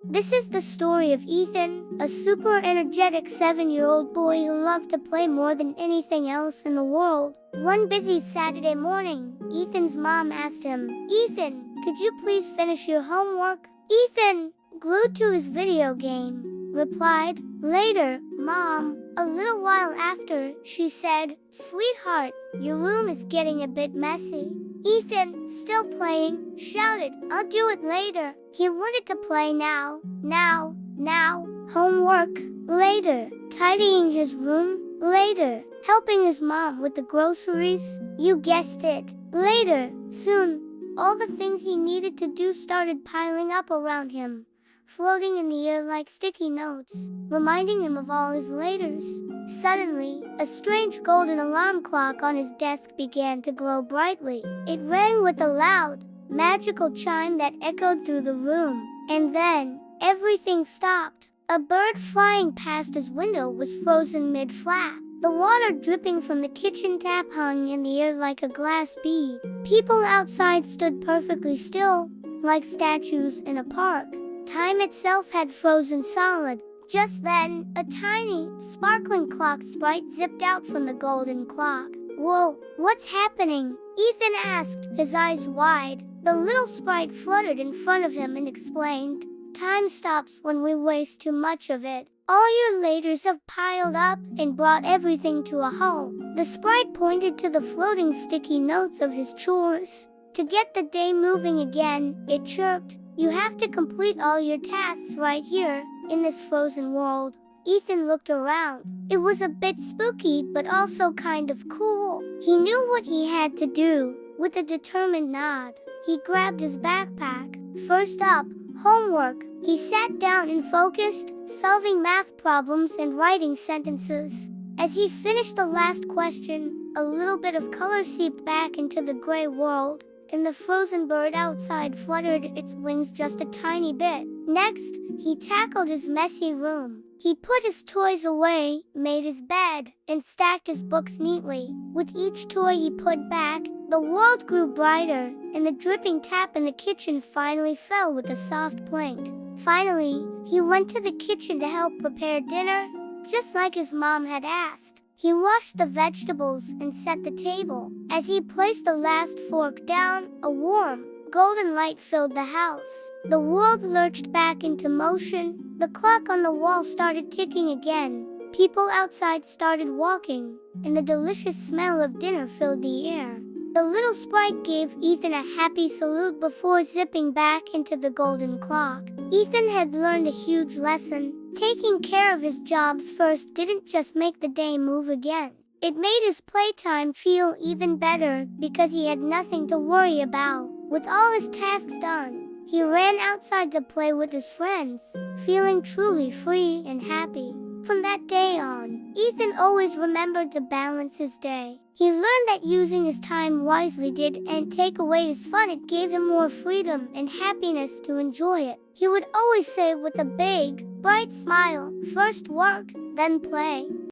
This is the story of Ethan, a super energetic 7-year-old boy who loved to play more than anything else in the world. One busy Saturday morning, Ethan's mom asked him, "Ethan, could you please finish your homework?" Ethan, glued to his video game, replied, "Later, Mom." A little while after, she said, "Sweetheart, your room is getting a bit messy." Ethan, still playing, shouted, "I'll do it later." He wanted to play now. Homework, later. Tidying his room, later. Helping his mom with the groceries, you guessed it, later. Soon, all the things he needed to do started piling up around him, floating in the air like sticky notes, reminding him of all his laters. Suddenly, a strange golden alarm clock on his desk began to glow brightly. It rang with a loud, magical chime that echoed through the room. And then, everything stopped. A bird flying past his window was frozen mid-flap. The water dripping from the kitchen tap hung in the air like a glass bead. People outside stood perfectly still, like statues in a park. Time itself had frozen solid. Just then, a tiny, sparkling clock sprite zipped out from the golden clock. "Whoa, what's happening?" Ethan asked, his eyes wide. The little sprite fluttered in front of him and explained, "Time stops when we waste too much of it. All your laters have piled up and brought everything to a halt." The sprite pointed to the floating sticky notes of his chores. "To get the day moving again," it chirped, "you have to complete all your tasks right here, in this frozen world." Ethan looked around. It was a bit spooky but also kind of cool. He knew what he had to do. With a determined nod, he grabbed his backpack. First up, homework. He sat down and focused, solving math problems and writing sentences. As he finished the last question, a little bit of color seeped back into the gray world, and the frozen bird outside fluttered its wings just a tiny bit. Next, he tackled his messy room. He put his toys away, made his bed, and stacked his books neatly. With each toy he put back, the world grew brighter, and the dripping tap in the kitchen finally fell with a soft plink. Finally, he went to the kitchen to help prepare dinner, just like his mom had asked. He washed the vegetables and set the table. As he placed the last fork down, a warm, golden light filled the house. The world lurched back into motion. The clock on the wall started ticking again. People outside started walking, and the delicious smell of dinner filled the air. The little sprite gave Ethan a happy salute before zipping back into the golden clock. Ethan had learned a huge lesson. Taking care of his jobs first didn't just make the day move again. It made his playtime feel even better because he had nothing to worry about. With all his tasks done, he ran outside to play with his friends, feeling truly free and happy. From that day on, Ethan always remembered to balance his day. He learned that using his time wisely didn't take away his fun. It gave him more freedom and happiness to enjoy it. He would always say with a big, bright smile, "First work, then play."